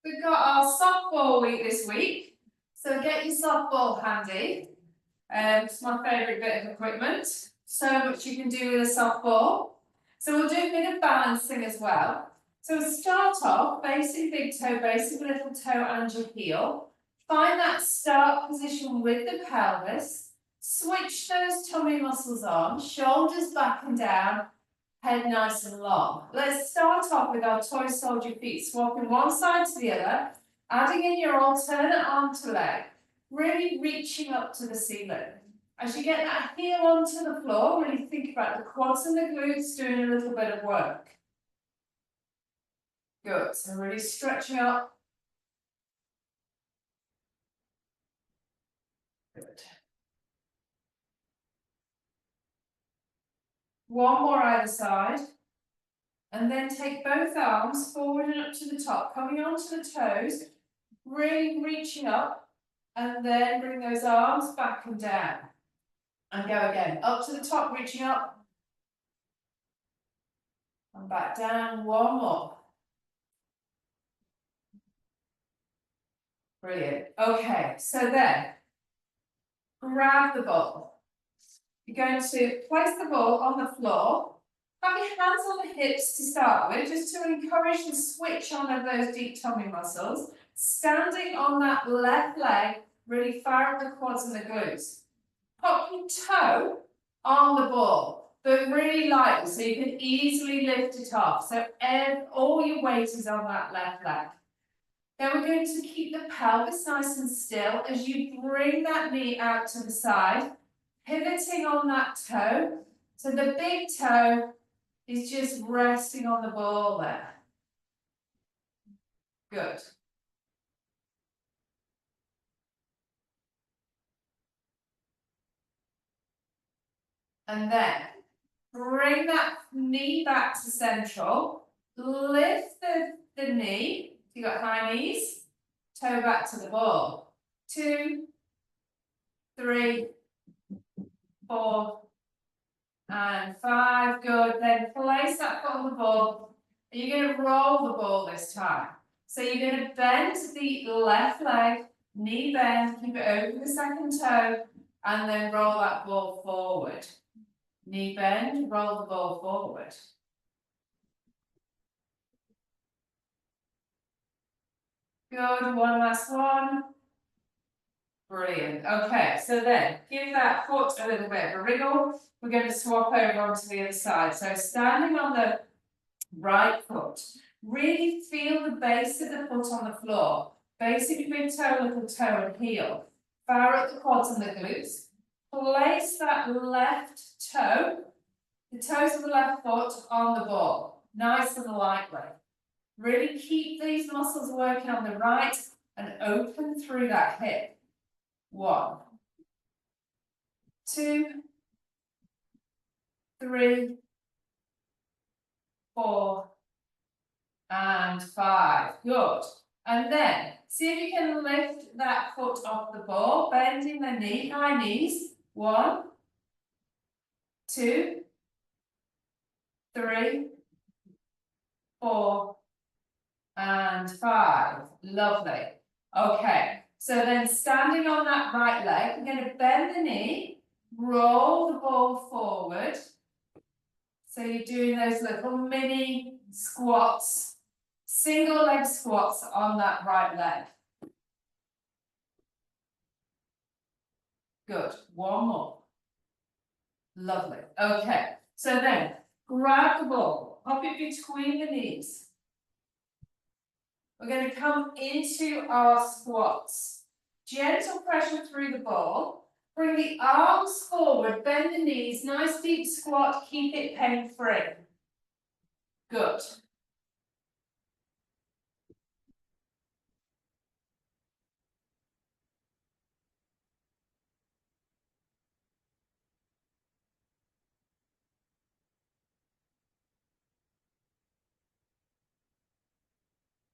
We've got our softball week this week, so get your softball handy. It's my favourite bit of equipment. So much you can do with a softball. So we'll do a bit of balancing as well. So we'll start off, basic big toe, basic little toe and your heel. Find that start position with the pelvis. Switch those tummy muscles on, shoulders back and down, head nice and long. Let's start off with our toy soldier feet, swapping one side to the other, adding in your alternate arm to leg, really reaching up to the ceiling. As you get that heel onto the floor, really think about the quads and the glutes doing a little bit of work. Good, so really stretching up. Good. One more either side. And then take both arms forward and up to the top, coming onto the toes, really reaching up, and then bring those arms back and down. And go again, up to the top, reaching up, and back down, one more. Brilliant. Okay, so then, grab the ball. You're going to place the ball on the floor. Have your hands on the hips to start with, just to encourage the switch on of those deep tummy muscles. Standing on that left leg, really fire up the quads and the glutes. Pop your toe on the ball, but really lightly, so you can easily lift it off. So all your weight is on that left leg. Then we're going to keep the pelvis nice and still as you bring that knee out to the side, pivoting on that toe. So the big toe is just resting on the ball there. Good. And then bring that knee back to central. Lift the knee. If you've got high knees, toe back to the ball. 2, 3, 4, and 5. Good. Then place that foot on the ball. And you're going to roll the ball this time. So you're going to bend the left leg, knee bend, keep it over the second toe, and then roll that ball forward. Knee bend, roll the ball forward. Good, one last one. Brilliant. Okay, so then give that foot a little bit of a wriggle. We're going to swap over onto the other side. So standing on the right foot, really feel the base of the foot on the floor. Basic big toe, little toe and heel. Fire up the quads and the glutes. Place that left toe, the toes of the left foot on the ball. Nice and lightly. Really keep these muscles working on the right and open through that hip. 1, 2, 3, 4, and 5. Good. And then, see if you can lift that foot off the ball, bending the knee, high knees. 1, 2, 3, 4, and 5. Lovely. Okay, so then standing on that right leg, we're going to bend the knee, roll the ball forward. So you're doing those little mini squats, single leg squats on that right leg. Good, one more. Lovely. Okay, so then grab the ball, pop it between the knees. We're going to come into our squats. Gentle pressure through the ball. Bring the arms forward, bend the knees, nice deep squat, keep it pain-free. Good.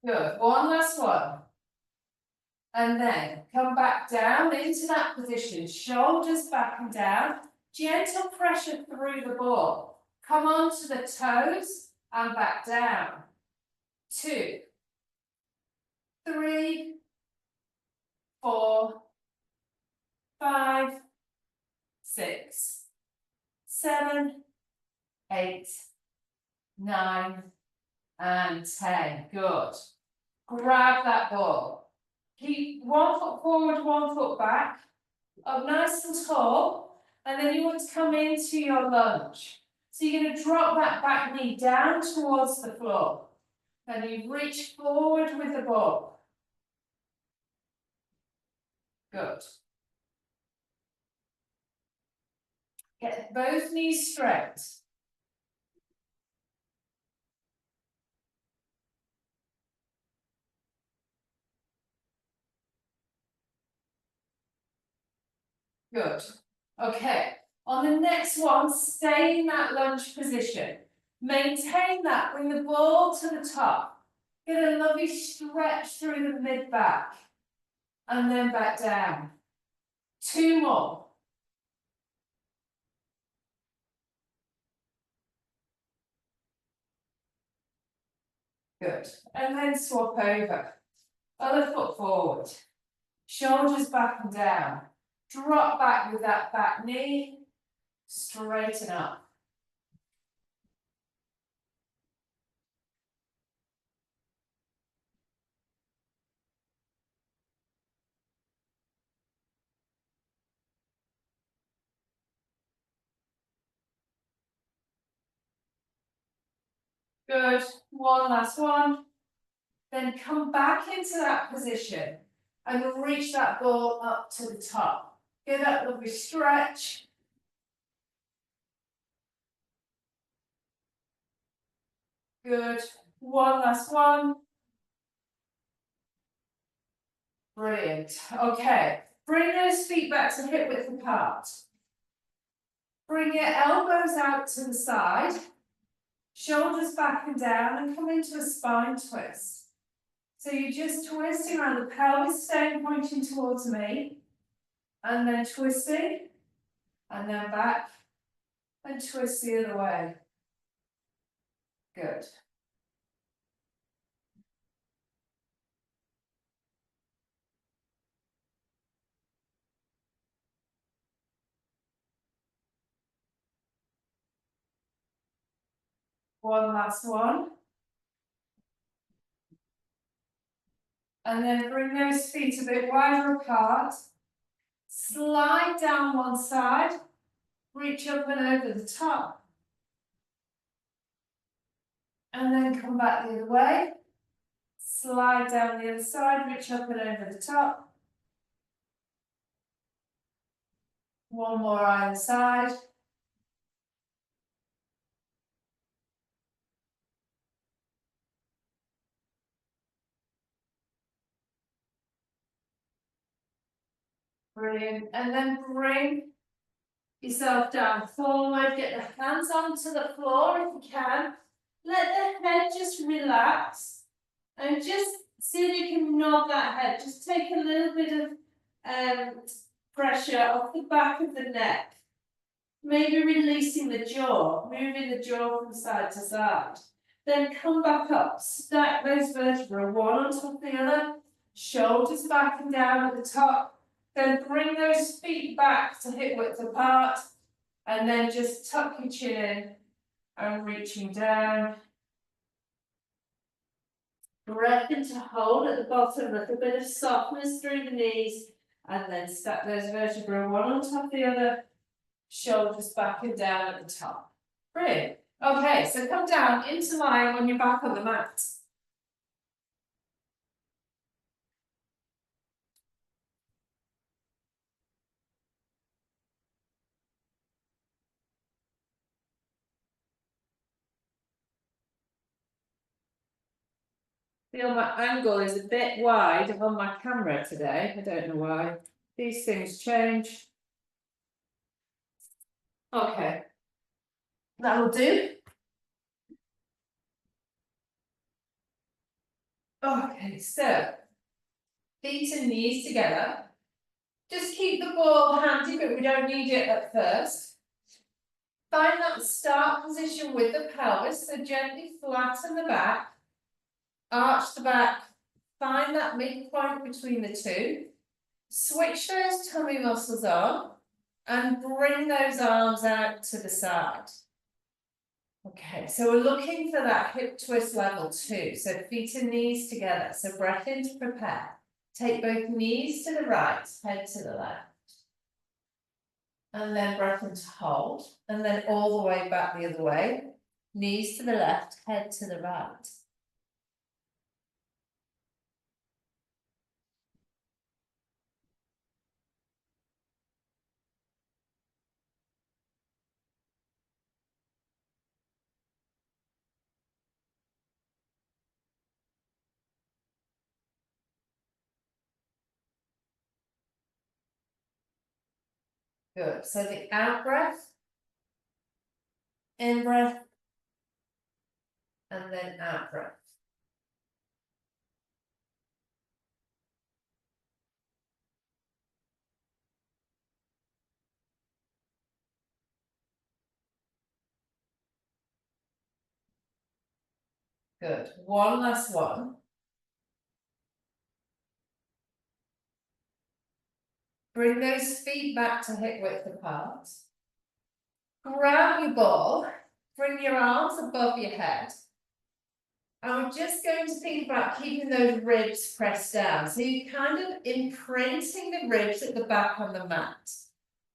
Good. One last one. And then come back down into that position, shoulders back and down, gentle pressure through the ball. Come onto the toes and back down. 2, 3, 4, 5, 6, 7, 8, 9, and 10. Good. Grab that ball. Keep 1 foot forward, 1 foot back. Up nice and tall. And then you want to come into your lunge. So you're going to drop that back knee down towards the floor. And you reach forward with the ball. Good. Get both knees straight. Good. Okay. On the next one, stay in that lunge position. Maintain that. Bring the ball to the top. Get a lovely stretch through the mid-back. And then back down. 2 more. Good. And then swap over. Other foot forward. Shoulders back and down. Drop back with that back knee. Straighten up. Good. One last one. Then come back into that position and reach that ball up to the top. Get that lovely stretch. Good. One last one. Brilliant. Okay. Bring those feet back to hip width apart. Bring your elbows out to the side. Shoulders back and down and come into a spine twist. So you're just twisting around the pelvis, staying pointing towards me. And then twisting. And then back. And twist the other way. Good. One last one. And then bring those feet a bit wider apart. Slide down one side. Reach up and over the top. And then come back the other way. Slide down the other side, reach up and over the top. One more either side. Brilliant. And then bring yourself down forward. Get the hands onto the floor if you can. Let the head just relax. And just see if you can nod that head. Just take a little bit of pressure off the back of the neck. Maybe releasing the jaw, moving the jaw from side to side. Then come back up, stack those vertebrae one on top of the other, shoulders back and down at the top. Then bring those feet back to hip width apart, and then just tuck your chin in and reaching down. Breath into hold at the bottom, a little bit of softness through the knees, and then stack those vertebrae one on top of the other. Shoulders back and down at the top. Brilliant. Okay, so come down into line when you're back on the mat. Feel my angle is a bit wide on my camera today. I don't know why. These things change. Okay. That'll do. Okay, so feet and knees together. Just keep the ball handy, but we don't need it at first. Find that start position with the pelvis, so gently flatten the back, arch the back, find that midpoint between the two. Switch those tummy muscles on and bring those arms out to the side. Okay, so we're looking for that hip twist level 2. So feet and knees together. So breath in to prepare. Take both knees to the right, head to the left. And then breath in to hold. And then all the way back the other way. Knees to the left, head to the right. Good. So the out breath, in breath, and then out breath. Good. One last one. Bring those feet back to hip width apart. Grab your ball. Bring your arms above your head. And we're just going to think about keeping those ribs pressed down. So you're kind of imprinting the ribs at the back on the mat.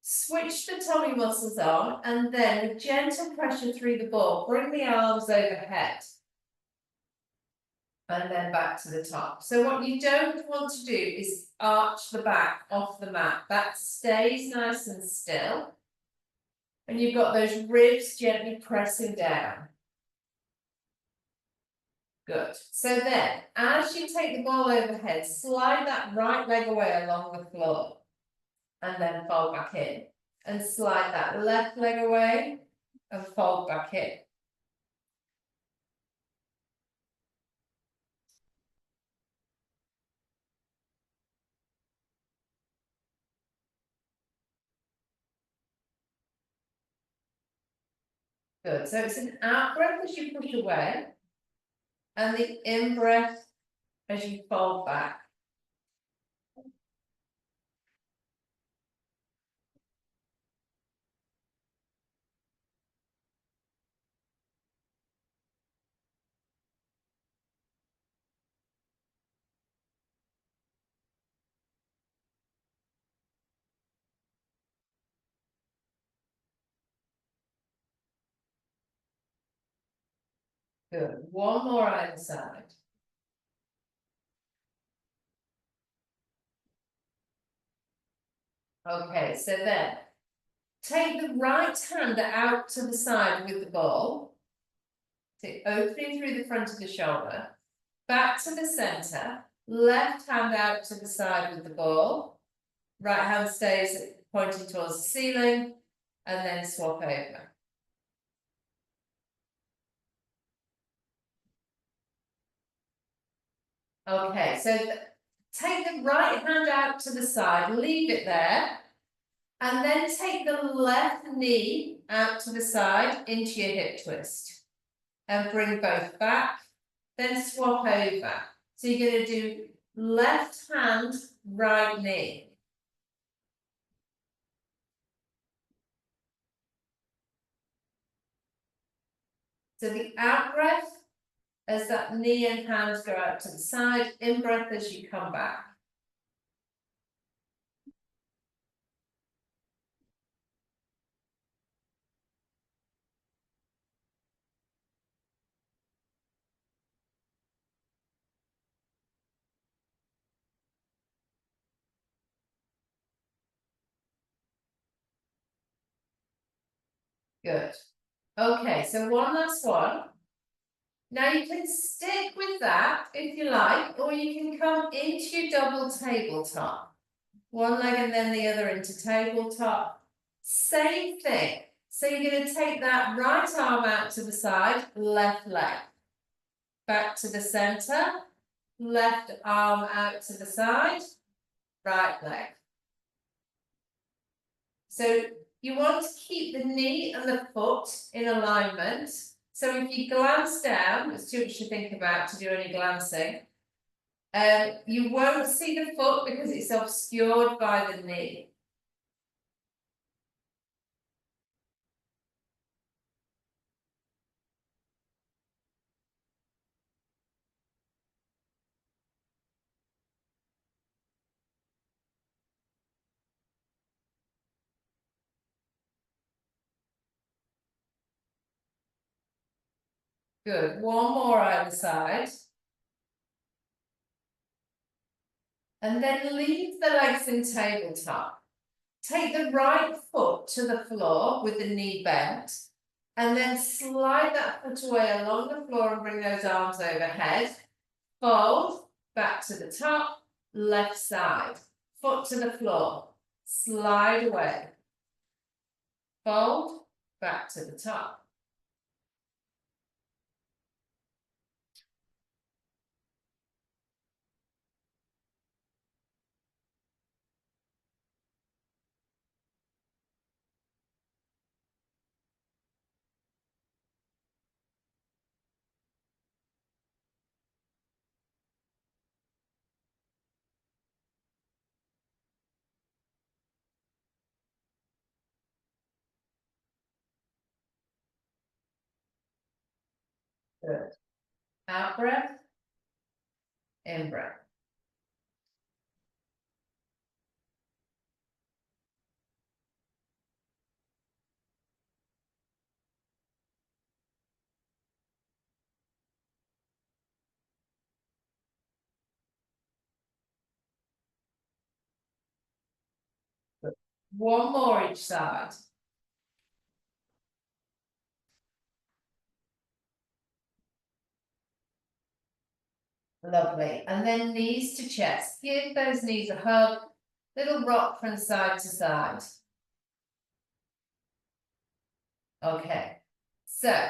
Switch the tummy muscles on and then with gentle pressure through the ball, bring the arms overhead. And then back to the top. So what you don't want to do is arch the back off the mat. That stays nice and still. And you've got those ribs gently pressing down. Good. So then, as you take the ball overhead, slide that right leg away along the floor. And then fold back in. And slide that left leg away and fold back in. Good. So it's an out breath as you push away. And the in breath as you fold back. Good. One more either side. Okay, so then take the right hand out to the side with the ball. So opening through the front of the shoulder. Back to the center. Left hand out to the side with the ball. Right hand stays pointing towards the ceiling. And then swap over. Okay, so take the right hand out to the side, leave it there, and then take the left knee out to the side into your hip twist. And bring both back, then swap over. So you're going to do left hand, right knee. So the out breath, as that knee and hands go out to the side, in breath as you come back. Good. Okay, so one last one. Now you can stick with that if you like, or you can come into your double tabletop. One leg and then the other into tabletop. Same thing. So you're going to take that right arm out to the side, left leg. Back to the center, left arm out to the side, right leg. So you want to keep the knee and the foot in alignment. So if you glance down, it's too much to think about to do any glancing. You won't see the foot because it's obscured by the knee. Good, one more either side. And then leave the legs in tabletop. Take the right foot to the floor with the knee bent, and then slide that foot away along the floor and bring those arms overhead. Fold, back to the top, left side, foot to the floor, slide away. Fold, back to the top. Good. Out breath, in breath. Good. One more each side. Lovely. And then knees to chest. Give those knees a hug. Little rock from side to side. Okay. So,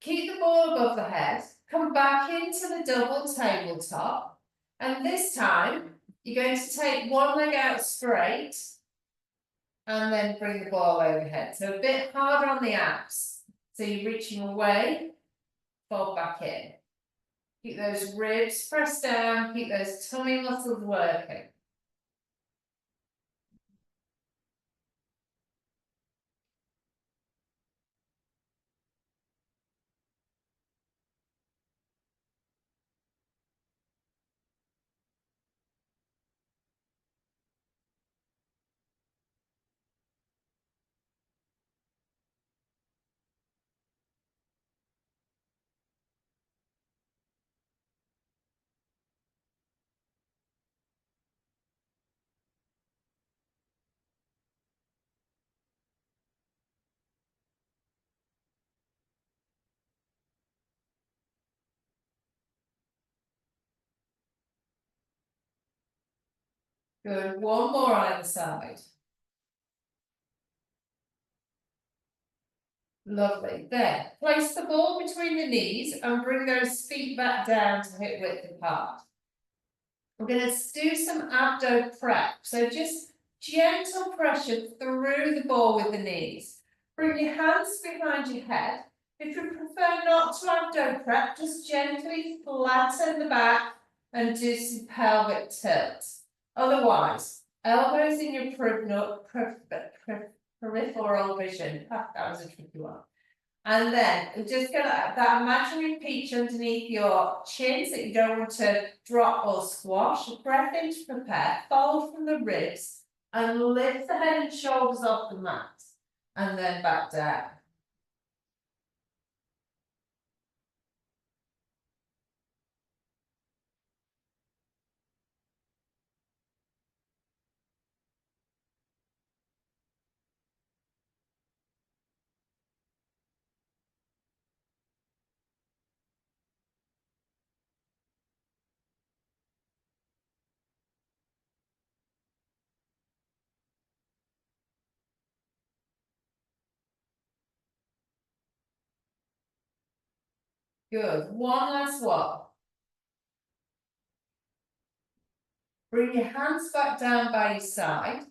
keep the ball above the head. Come back into the double tabletop. And this time, you're going to take one leg out straight. And then bring the ball overhead. So a bit harder on the abs. So you're reaching away, fold back in. Keep those ribs pressed down, keep those tummy muscles working. Good, one more on either side. Lovely, then place the ball between the knees and bring those feet back down to hip width apart. We're going to do some abdo prep, so just gentle pressure through the ball with the knees. Bring your hands behind your head. If you prefer not to abdo prep, just gently flatten the back and do some pelvic tilt. Otherwise, elbows in your peripheral vision. That was a tricky one. And then just get that imaginary peach underneath your chin so you don't want to drop or squash. Breath in to prepare, fold from the ribs and lift the head and shoulders off the mat. And then back down. Good. One last one. Bring your hands back down by your side.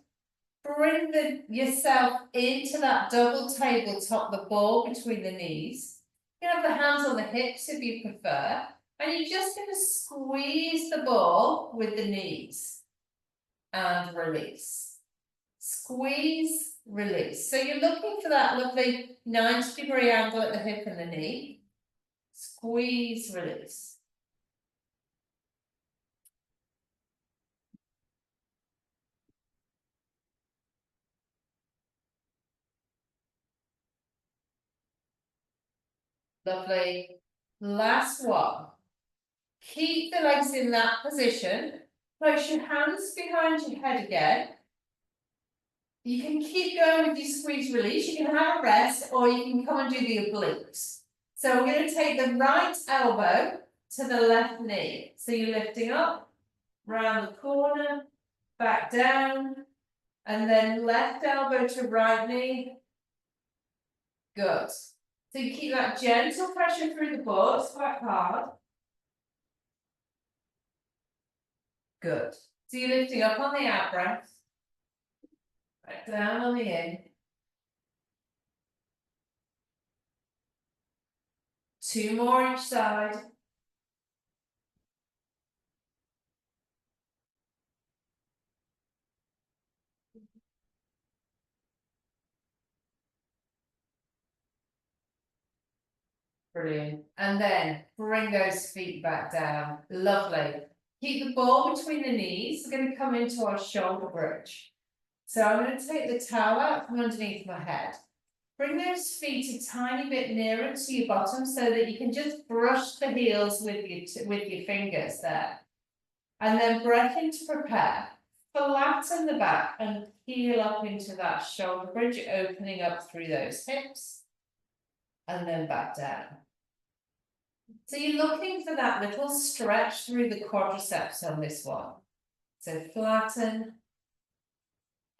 Bring yourself into that double tabletop, the ball between the knees. You can have the hands on the hips if you prefer. And you're just going to squeeze the ball with the knees and release. Squeeze, release. So you're looking for that lovely 90-degree angle at the hip and the knee. Squeeze, release. Lovely. Last one. Keep the legs in that position. Place your hands behind your head again. You can keep going with your squeeze release. You can have a rest or you can come and do the obliques. So we're going to take the right elbow to the left knee. So you're lifting up, round the corner, back down, and then left elbow to right knee. Good. So you keep that gentle pressure through the ball. It's quite hard. Good. So you're lifting up on the out breath. Back down on the in. 2 more each side. Brilliant. And then bring those feet back down. Lovely. Keep the ball between the knees. We're going to come into our shoulder bridge. So I'm going to take the towel out from underneath my head. Bring those feet a tiny bit nearer to your bottom so that you can just brush the heels with your fingers there. And then breath in to prepare. Flatten the back and heel up into that shoulder bridge, opening up through those hips. And then back down. So you're looking for that little stretch through the quadriceps on this one. So flatten,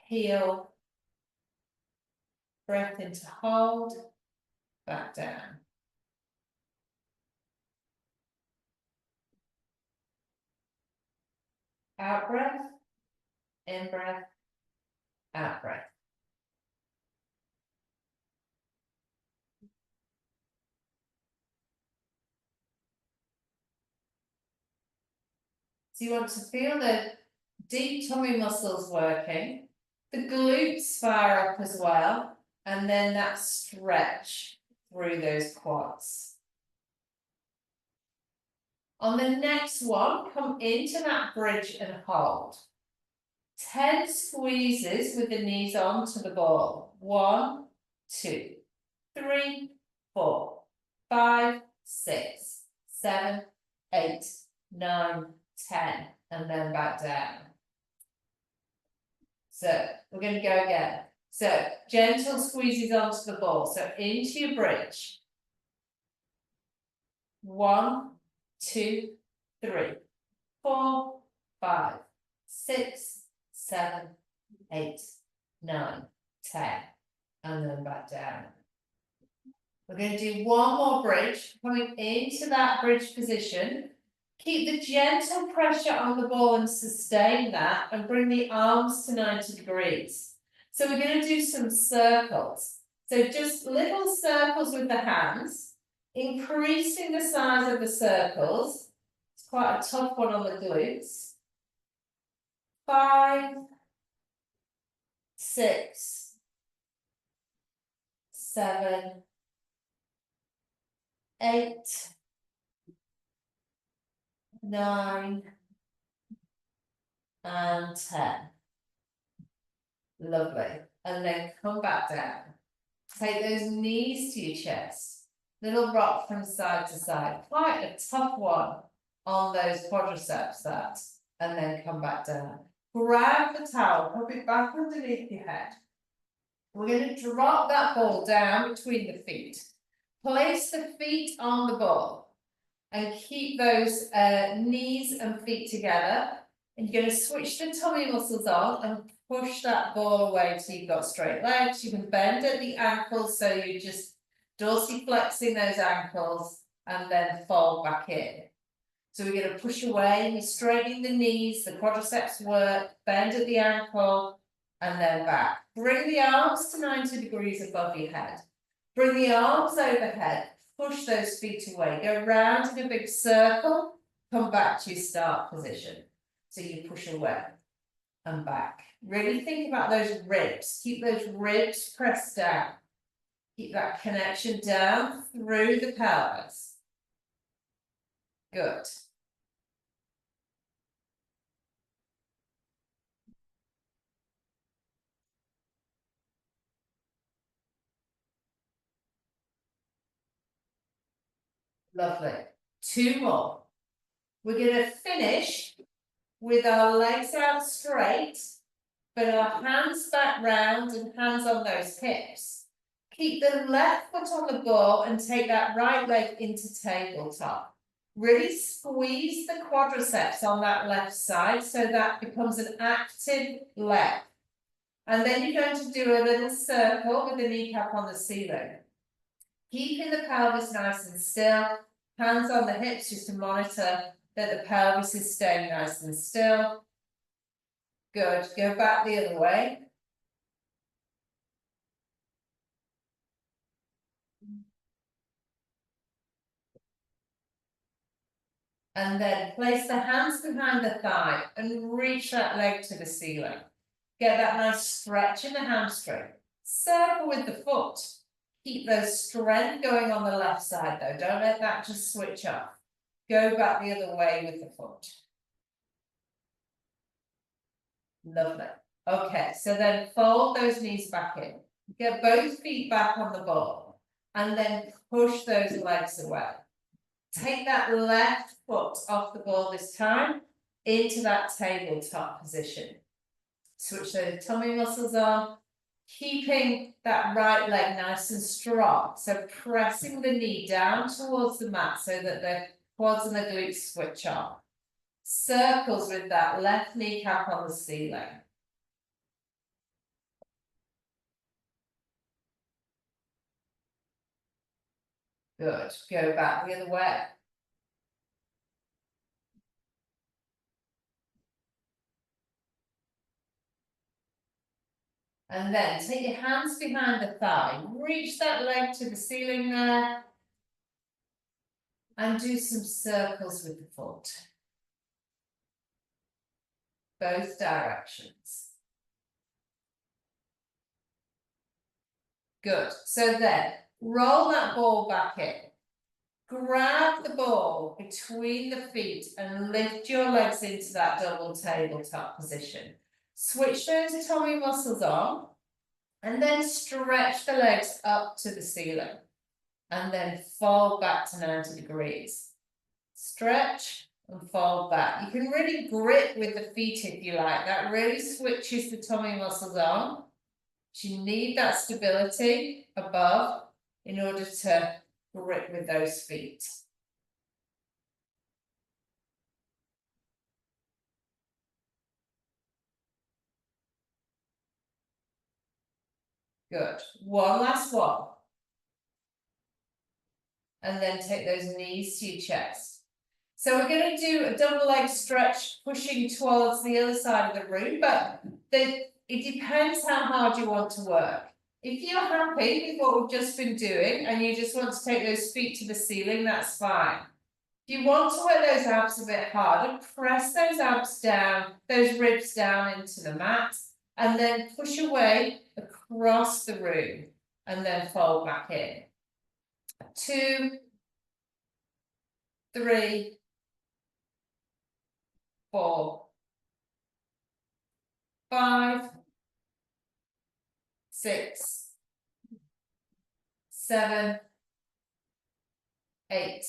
heel, breath in to hold, back down. Out breath, in breath, out breath. So you want to feel the deep tummy muscles working, the glutes fire up as well, and then that stretch through those quads. On the next one, come into that bridge and hold. 10 squeezes with the knees onto the ball. 1, 2, 3, 4, 5, 6, 7, 8, 9, 10, and then back down. So we're going to go again. So gentle squeezes onto the ball. So into your bridge. 1, 2, 3, 4, 5, 6, 7, 8, 9, 10, and then back down. We're going to do one more bridge, coming into that bridge position. Keep the gentle pressure on the ball and sustain that, and bring the arms to 90 degrees. So we're going to do some circles. So just little circles with the hands, increasing the size of the circles. It's quite a tough one on the glutes. 5, 6, 7, 8, 9, and 10. Lovely. And then come back down. Take those knees to your chest. Little rock from side to side. Quite a tough one on those quadriceps, that. And then come back down. Grab the towel, put it back underneath your head. We're going to drop that ball down between the feet. Place the feet on the ball and keep those knees and feet together. And you're going to switch the tummy muscles on and push that ball away till you've got straight legs. You can bend at the ankles, so you're just dorsiflexing those ankles and then fold back in. So we're going to push away, you're straightening the knees, the quadriceps work, bend at the ankle, and then back. Bring the arms to 90 degrees above your head. Bring the arms overhead, push those feet away. Go round in a big circle, come back to your start position. So you push away and back. Really think about those ribs. Keep those ribs pressed down. Keep that connection down through the pelvis. Good. Lovely. 2 more. We're going to finish with our legs out straight, but our hands back round and hands on those hips. Keep the left foot on the ball and take that right leg into tabletop. Really squeeze the quadriceps on that left side so that becomes an active leg. And then you're going to do a little circle with the kneecap on the ceiling. Keeping the pelvis nice and still, hands on the hips just to monitor that the pelvis is staying nice and still. Good, go back the other way. And then place the hands behind the thigh and reach that leg to the ceiling. Get that nice stretch in the hamstring. Circle with the foot. Keep those strength going on the left side though. Don't let that just switch off. Go back the other way with the foot. Lovely. Okay, so then fold those knees back in. Get both feet back on the ball. And then push those legs away. Take that left foot off the ball this time into that tabletop position. Switch those tummy muscles on, keeping that right leg nice and strong. So pressing the knee down towards the mat so that the quads and the glutes switch on. Circles with that left kneecap on the ceiling. Good. Go back the other way. And then take your hands behind the thigh. Reach that leg to the ceiling there. And do some circles with the foot. Both directions. Good. So then, roll that ball back in. Grab the ball between the feet and lift your legs into that double tabletop position. Switch those tummy muscles on and then stretch the legs up to the ceiling and then fold back to 90 degrees. Stretch and fold back. You can really grip with the feet if you like. That really switches the tummy muscles on. You need that stability above in order to grip with those feet. Good. One last one. And then take those knees to your chest. So we're going to do a double leg stretch, pushing towards the other side of the room, but it depends how hard you want to work. If you're happy with what we've just been doing and you just want to take those feet to the ceiling, that's fine. If you want to work those abs a bit harder, press those abs down, those ribs down into the mat, and then push away across the room and then fold back in. 2, 3, 4, 5, 6, 7, 8,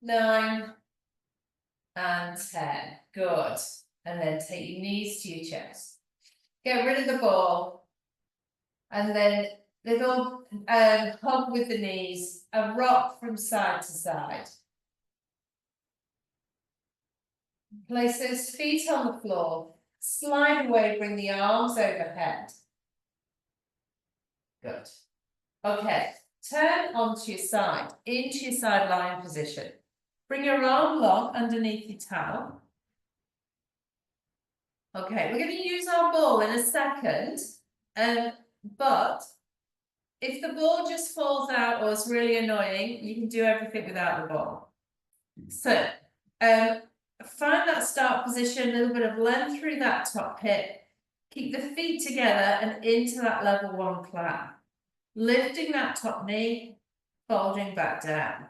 9, and 10. Good. And then take your knees to your chest. Get rid of the ball. And then little hug with the knees, a rock from side to side. Place those feet on the floor. Slide away, bring the arms overhead. Good. Okay, turn onto your side, into your side lying position. Bring your arm long underneath your towel. Okay, we're going to use our ball in a second, but if the ball just falls out or is really annoying, you can do everything without the ball. So, find that start position, a little bit of length through that top hip. Keep the feet together and into that level one clamp. Lifting that top knee, folding back down.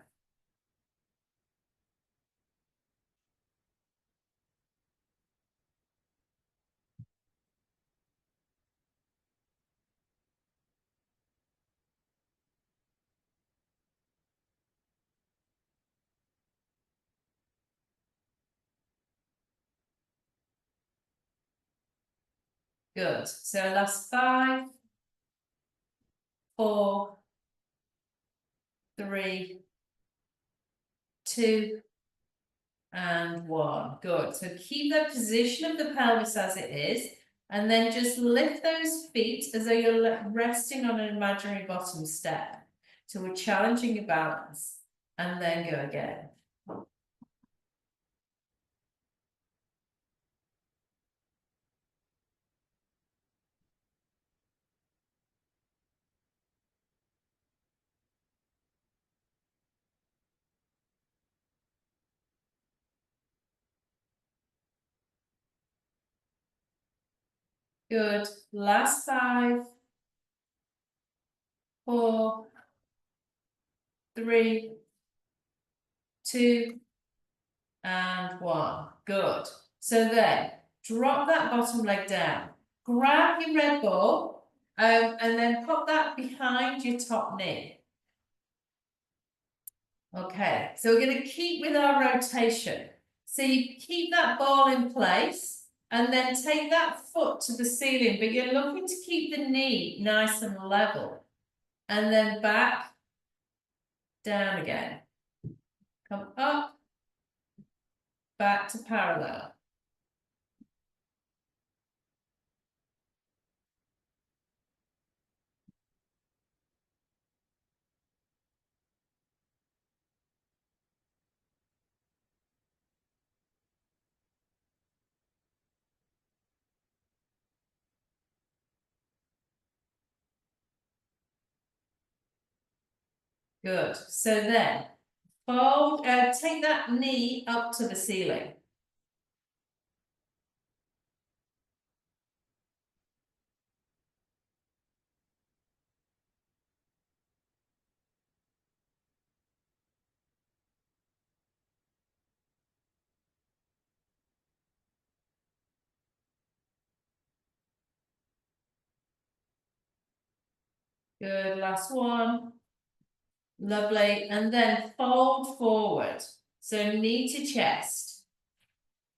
Good. So last 5, 4, 3, 2, and 1. Good. So keep the position of the pelvis as it is, and then just lift those feet as though you're resting on an imaginary bottom step. So we're challenging your balance, and then go again. Good. Last 5, 4, 3, 2, and 1. Good. So then, drop that bottom leg down. Grab your red ball, and then pop that behind your top knee. Okay, so we're going to keep with our rotation. So you keep that ball in place, and then take that foot to the ceiling, but you're looking to keep the knee nice and level. And then back, down again. Come up, back to parallel. Good. So then, fold, take that knee up to the ceiling. Good, last one. Lovely, and then fold forward. So knee to chest.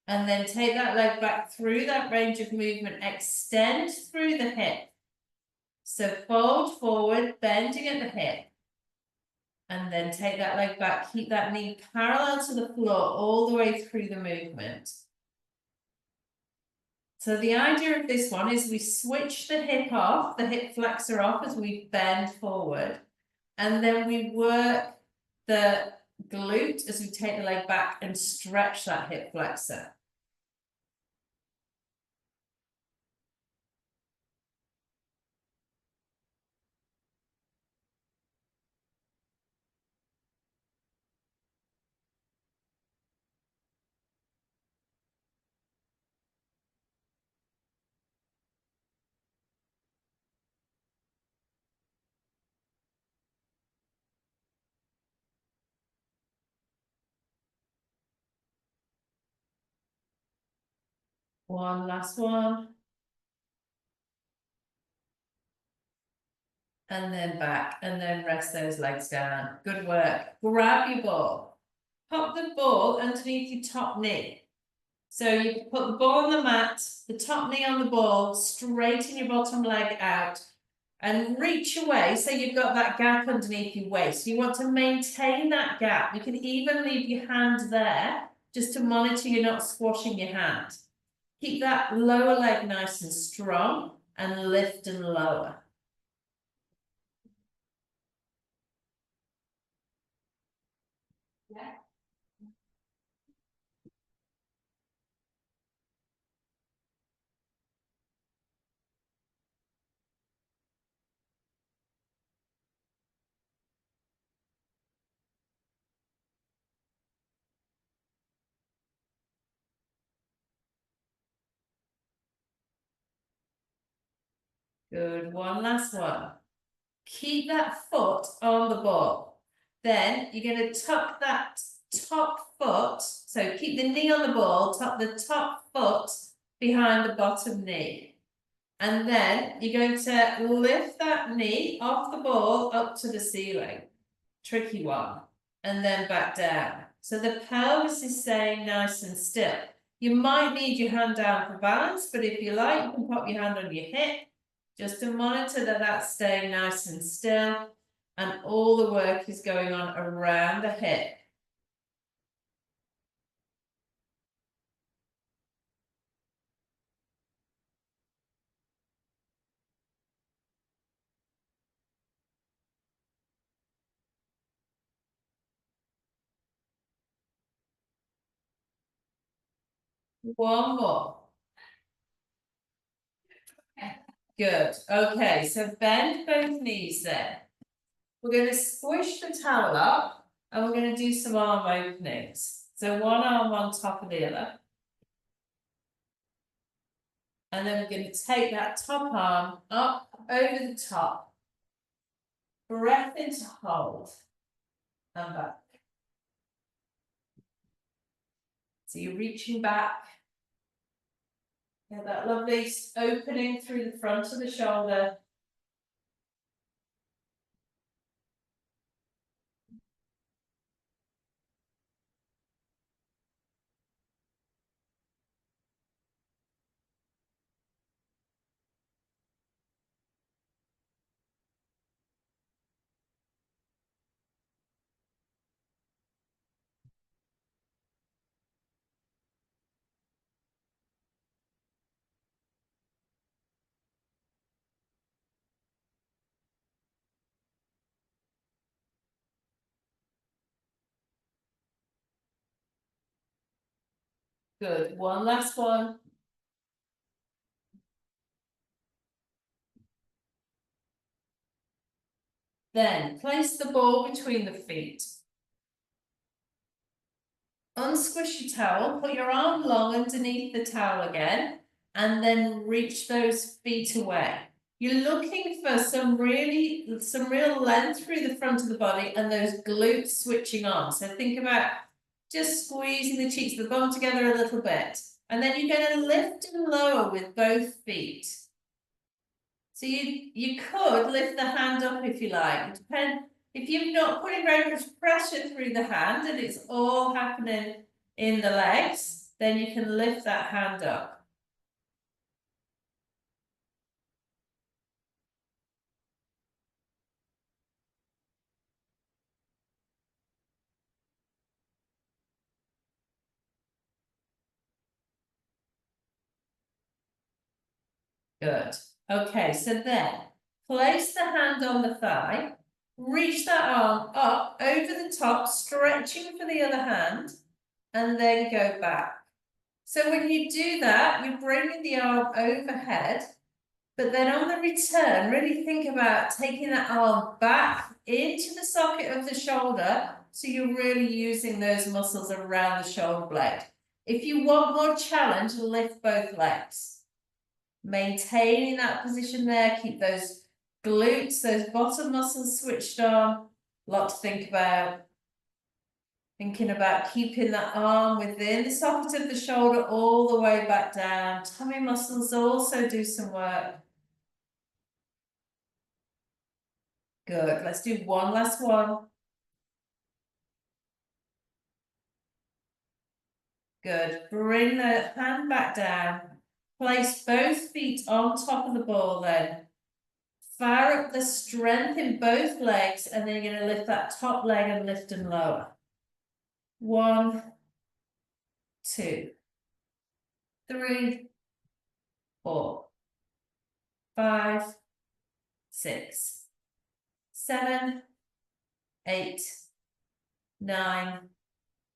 And then take that leg back through that range of movement, extend through the hip. So fold forward, bending at the hip. And then take that leg back, keep that knee parallel to the floor all the way through the movement. So the idea of this one is we switch the hip off, the hip flexor off as we bend forward. And then we work the glute as we take the leg back and stretch that hip flexor. One last one. And then back, and then rest those legs down. Good work. Grab your ball. Pop the ball underneath your top knee. So you put the ball on the mat, the top knee on the ball, straighten your bottom leg out, and reach away so you've got that gap underneath your waist. You want to maintain that gap. You can even leave your hand there just to monitor you're not squashing your hand. Keep that lower leg nice and strong and lift and lower. Yeah. Good, one last one. Keep that foot on the ball. Then you're going to tuck that top foot, so keep the knee on the ball, tuck the top foot behind the bottom knee. And then you're going to lift that knee off the ball up to the ceiling. Tricky one. And then back down. So the pelvis is staying nice and still. You might need your hand down for balance, but if you like, you can pop your hand on your hip just to monitor that that's staying nice and still. And all the work is going on around the hip. One more. Good. Okay, so bend both knees then. We're going to squish the towel up and we're going to do some arm openings. So one arm on top of the other. And then we're going to take that top arm up over the top. Breath into hold. And back. So you're reaching back. Get that lovely opening through the front of the shoulder. Good. One last one. Then place the ball between the feet. Unsquish your towel, put your arm long underneath the towel again, and then reach those feet away. You're looking for some real length through the front of the body and those glutes switching on. So think about just squeezing the cheeks of the bum together a little bit. And then you're going to lift and lower with both feet. So you could lift the hand up if you like. It depends. If you're not putting very much pressure through the hand and it's all happening in the legs, then you can lift that hand up. Good. Okay, so then place the hand on the thigh, reach that arm up over the top, stretching for the other hand, and then go back. So when you do that, you're bringing the arm overhead, but then on the return, really think about taking that arm back into the socket of the shoulder, so you're really using those muscles around the shoulder blade. If you want more challenge, lift both legs. Maintaining that position there, keep those glutes, those bottom muscles switched on. A lot to think about. Thinking about keeping that arm within the socket of the shoulder all the way back down. Tummy muscles also do some work. Good, let's do one last one. Good, bring the hand back down. Place both feet on top of the ball then. Fire up the strength in both legs and then you're going to lift that top leg and lift and lower. 1, 2, 3, 4, 5, 6, 7, 8, 9,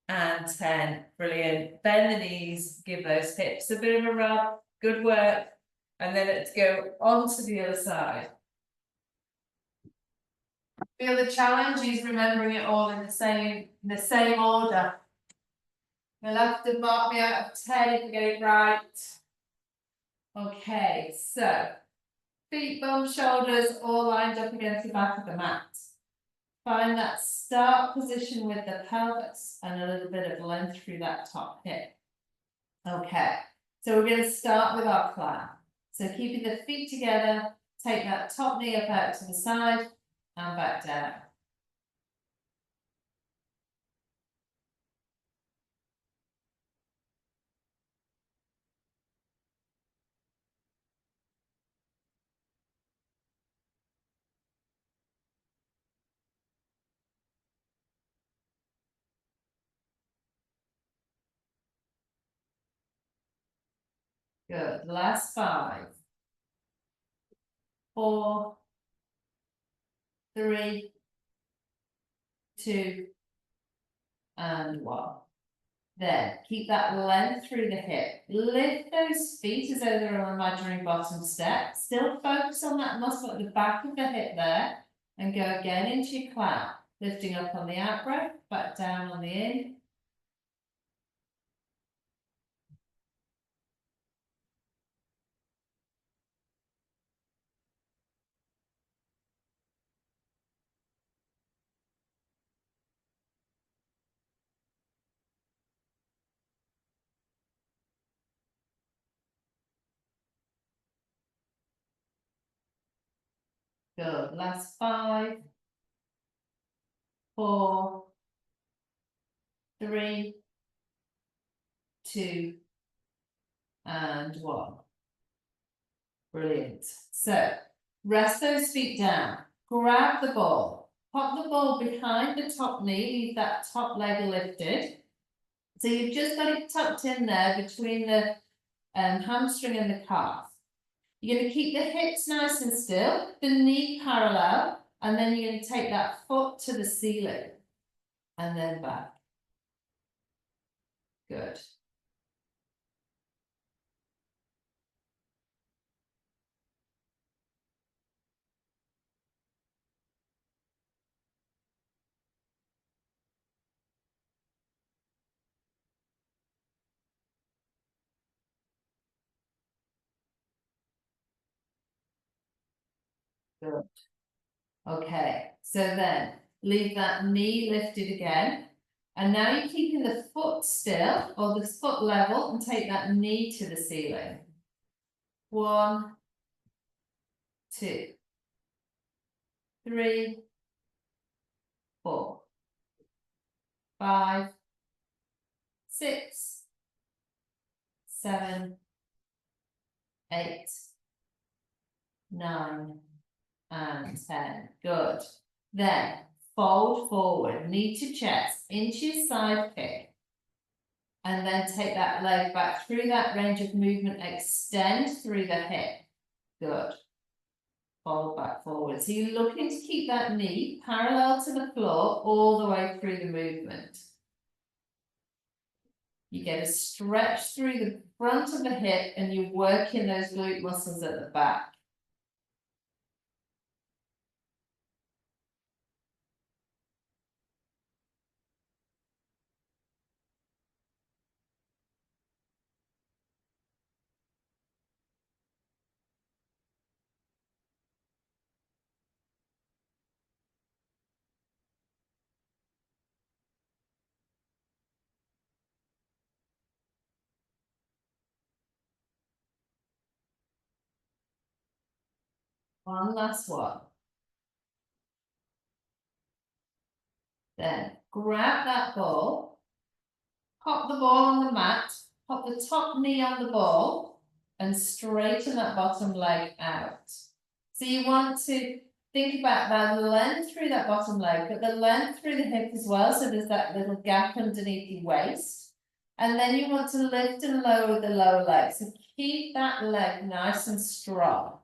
and 10. Brilliant. Bend the knees, give those hips a bit of a rub. Good work. And then let's go on to the other side. Feel the challenge is remembering it all in the same order. You'll have to mark me out of 10 if you get it right. Okay, so feet, bum, shoulders, all lined up against the back of the mat. Find that start position with the pelvis and a little bit of length through that top hip. Okay, so we're going to start with our clown. So keeping the feet together, take that top knee up out to the side and back down. Good. Last 5, 4, 3, 2, and 1. Then keep that length through the hip. Lift those feet as though they're an imaginary bottom step. Still focus on that muscle at the back of the hip there. And go again into your clown. Lifting up on the out breath, back down on the in. Good. Last 5, 4, 3, 2, and 1. Brilliant. So rest those feet down. Grab the ball. Pop the ball behind the top knee. Leave that top leg lifted. So you've just got it tucked in there between the hamstring and the calf. You're going to keep the hips nice and still, the knee parallel, and then you're going to take that foot to the ceiling and then back. Good. Good. Okay, so then leave that knee lifted again. And now you're keeping the foot still or the foot level and take that knee to the ceiling. 1, 2, 3, 4, 5, 6, 7, 8, 9, and 10. Good. Then fold forward, knee to chest, into your side kick. And then take that leg back through that range of movement, extend through the hip. Good. Fold back forward. So you're looking to keep that knee parallel to the floor all the way through the movement. You get a stretch through the front of the hip and you're working those glute muscles at the back. One last one. Then grab that ball, pop the ball on the mat, pop the top knee on the ball, and straighten that bottom leg out. So you want to think about that length through that bottom leg, but the length through the hip as well, so there's that little gap underneath your waist. And then you want to lift and lower the lower leg. So keep that leg nice and strong.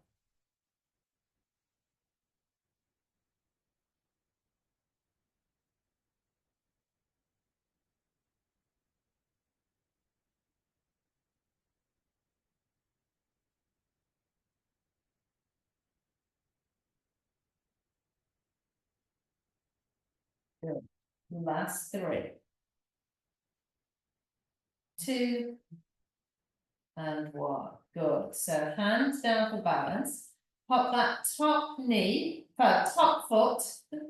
Good. Last 3, 2, and 1. Good. So hands down for balance. pop that top foot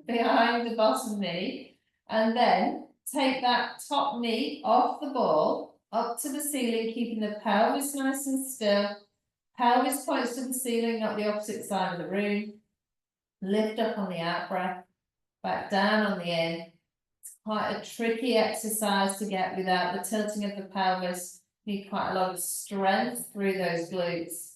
behind the bottom knee, and then take that top knee off the ball up to the ceiling, keeping the pelvis nice and still. Pelvis points to the ceiling, not the opposite side of the room. Lift up on the out breath, back down on the in. It's quite a tricky exercise to get without the tilting of the pelvis. You need quite a lot of strength through those glutes.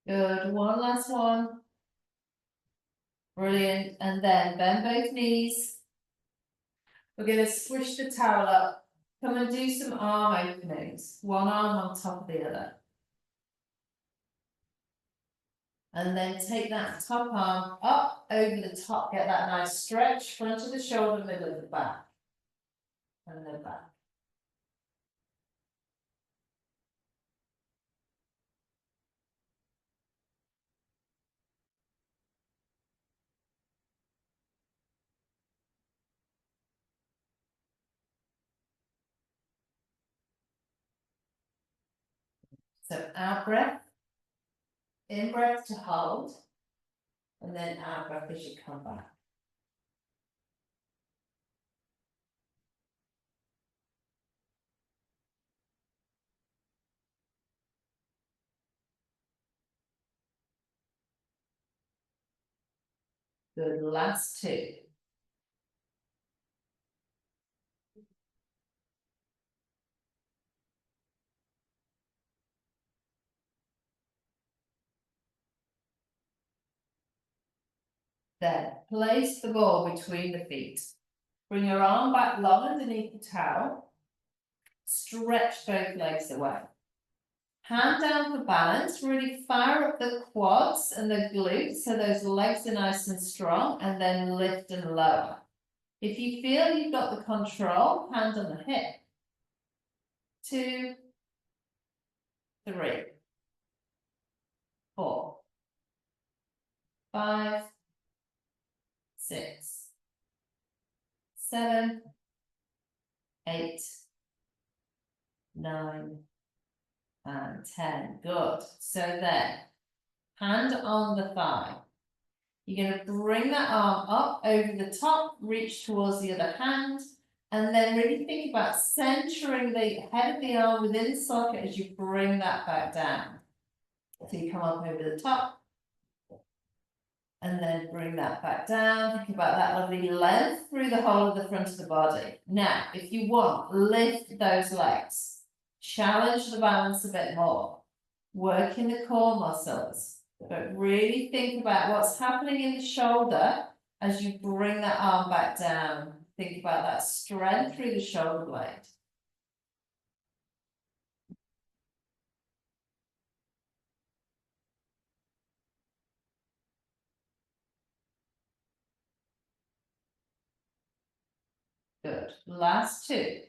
Good, one last one. Brilliant, and then bend both knees. We're going to squish the towel up. Come and do some arm openings. One arm on top of the other. And then take that top arm up over the top. Get that nice stretch, front of the shoulder, middle of the back. And then back. So out breath, in breath to hold, and then out breath as you come back. Good, last two. Then place the ball between the feet. Bring your arm back long underneath the towel. Stretch both legs away. Hand down for balance, really fire up the quads and the glutes so those legs are nice and strong, and then lift and lower. If you feel you've got the control, hand on the hip. 2, 3, 4, 5, 6, 7, 8, 9, and 10. Good. So then, hand on the thigh. You're going to bring that arm up over the top, reach towards the other hand, and then really think about centering the head of the arm within the socket as you bring that back down. So you come up over the top, and then bring that back down. Think about that lovely length through the whole of the front of the body. Now, if you want, lift those legs. Challenge the balance a bit more. Work in the core muscles. But really think about what's happening in the shoulder as you bring that arm back down. Think about that strength through the shoulder blade. Good. Last two.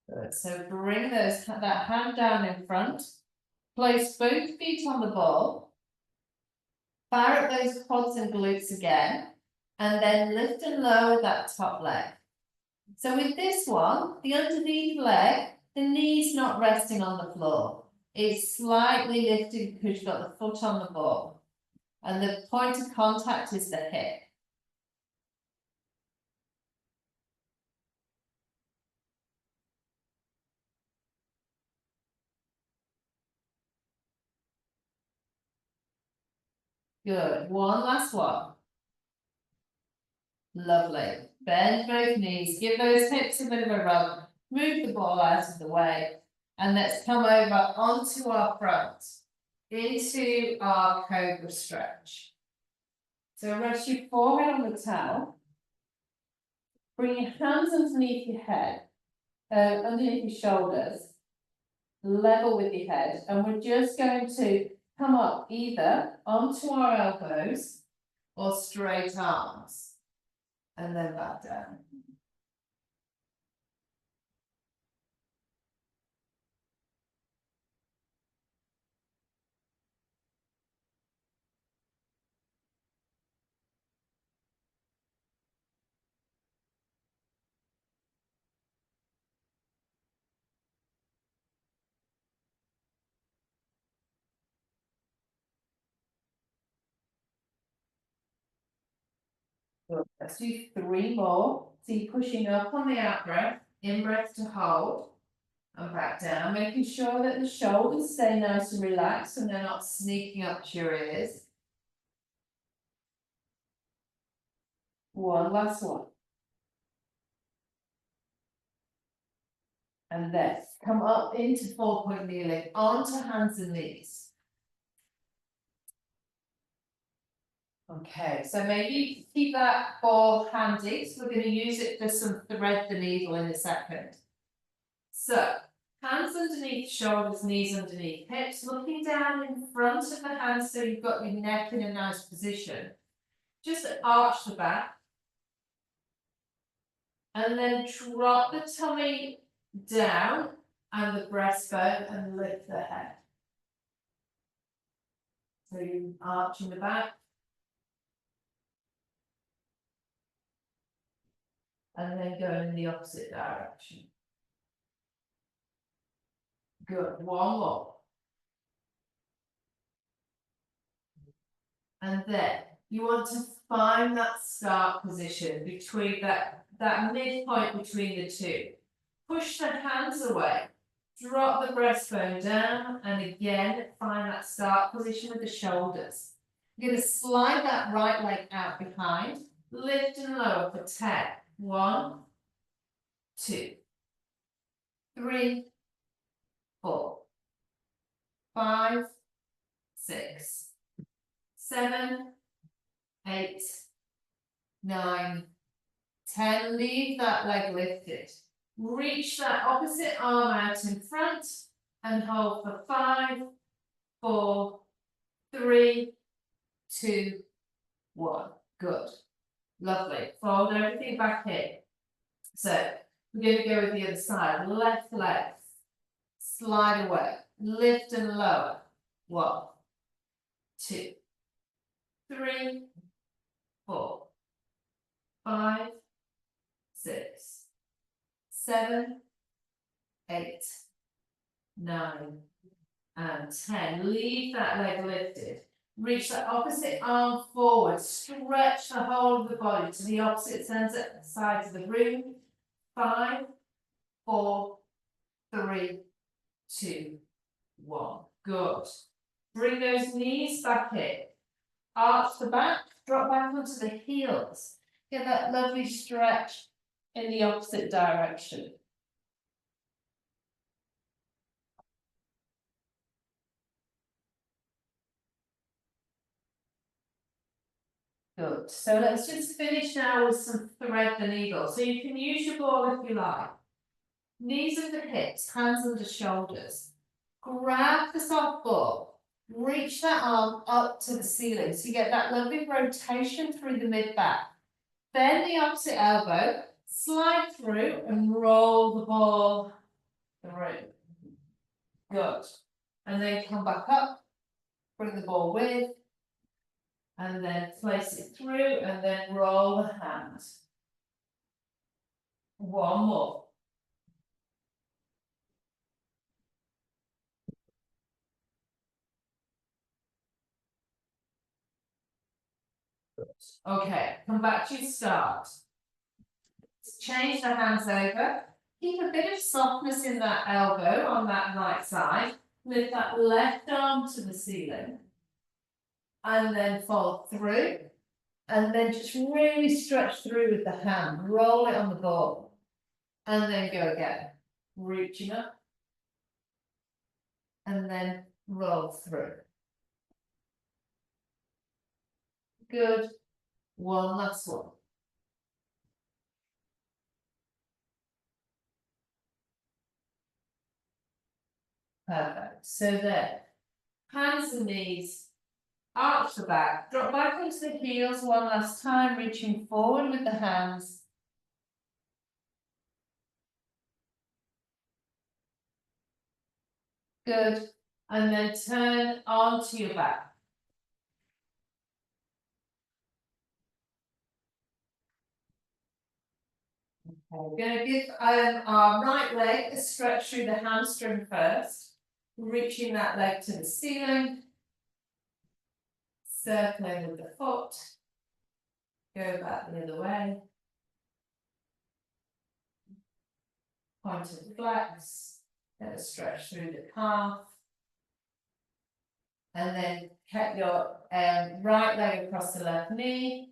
Good. So bring that hand down in front. Place both feet on the ball. Fire up those quads and glutes again. And then lift and lower that top leg. So with this one, the underneath leg, the knee's not resting on the floor. It's slightly lifted because you've got the foot on the ball. And the point of contact is the hip. Good. One last one. Lovely. Bend both knees. Give those hips a bit of a rub. Move the ball out of the way. And let's come over onto our front. Into our cobra stretch. So rest your forehead on the towel. Bring your hands underneath your head, underneath your shoulders, level with your head, and we're just going to come up either onto our elbows or straight arms. and then back down. Good. Let's do 3 more. So you're pushing up on the out breath, in breath to hold, and back down, making sure that the shoulders stay nice and relaxed and they're not sneaking up to your ears. One last one. And then come up into 4-point kneeling, onto hands and knees. Okay, so maybe keep that ball handy, so we're going to use it for some thread the needle in a second. So, hands underneath shoulders, knees underneath hips, looking down in front of the hands so you've got your neck in a nice position. Just arch the back. And then drop the tummy down and the breastbone and lift the head. So you're arching the back. And then going in the opposite direction. Good, one more. And then you want to find that start position between that midpoint between the two. Push the hands away, drop the breastbone down, and again, find that start position with the shoulders. You're going to slide that right leg out behind, lift and lower for 10. 1, 2, 3, 4, 5, 6, 7, 8, 9, 10. Leave that leg lifted. Reach that opposite arm out in front and hold for 5, 4, 3, 2, 1. Good. Lovely. Fold everything back in. So we're going to go with the other side. Left leg. Slide away. Lift and lower. 1, 2, 3, 4, 5, 6, 7, 8, 9, and 10. Leave that leg lifted. Reach the opposite arm forward. Stretch the whole of the body to the opposite sides of the room. 5, 4, 3, 2, 1. Good. Bring those knees back in. Arch the back. Drop back onto the heels. Get that lovely stretch in the opposite direction. Good. So let's just finish now with some thread the needle. So you can use your ball if you like. Knees under hips, hands under shoulders. Grab the soft ball. Reach that arm up to the ceiling. So you get that lovely rotation through the mid-back. Bend the opposite elbow. Slide through and roll the ball through. Good. And then come back up. Bring the ball with. And then place it through and then roll the hand. One more. Okay, come back to your start. Change the hands over. Keep a bit of softness in that elbow on that right side. Lift that left arm to the ceiling. And then fold through. And then just really stretch through with the hand. Roll it on the ball. And then go again. Reaching up. And then roll through. Good. One last one. Perfect. So there. Hands and knees arch the back, drop back onto the heels one last time, reaching forward with the hands. Good, and then turn onto your back. Okay, we're going to give our right leg a stretch through the hamstring first, reaching that leg to the ceiling, circling with the foot, go back the other way, pointed flex, get a stretch through the calf, and then keep your right leg across the left knee.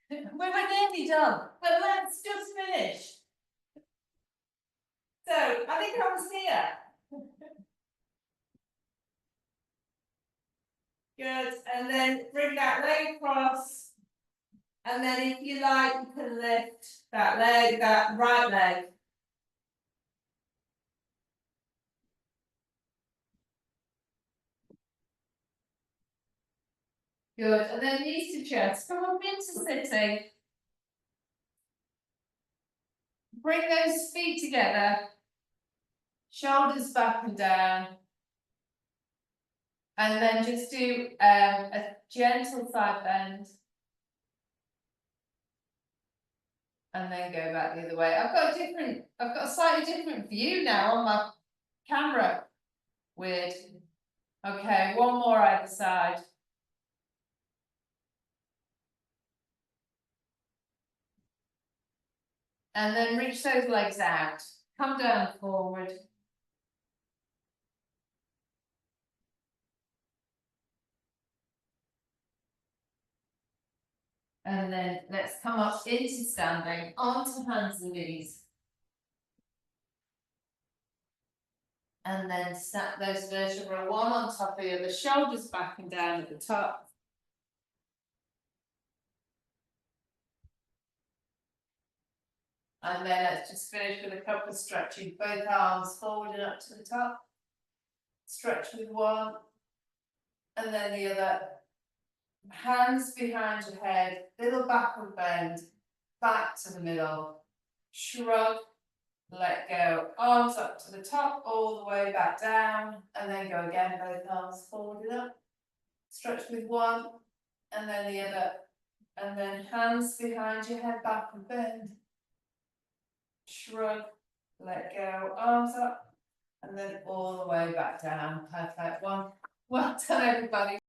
We were nearly done, but let's just finish. So, I think I was here. Good, and then bring that leg across. And then if you like, you can lift that leg, that right leg. Good, and then knees to chest, come up into sitting. Bring those feet together. Shoulders back and down. And then just do a gentle side bend. And then go back the other way. I've got a slightly different view now on my camera. Weird. Okay, one more either side. And then reach those legs out. Come down forward. And then let's come up into standing, onto hands and knees. And then stack those vertebrae one on top of the other, shoulders back and down at the top. And then let's just finish with a couple of stretching, both arms forward and up to the top. Stretch with one, and then the other. Hands behind your head, little backward bend, back to the middle, shrug, let go, arms up to the top, all the way back down, and then go again, both arms forward and up. Stretch with one, and then the other, and then hands behind your head, backward bend, shrug, let go, arms up, and then all the way back down. Perfect. Well done, everybody.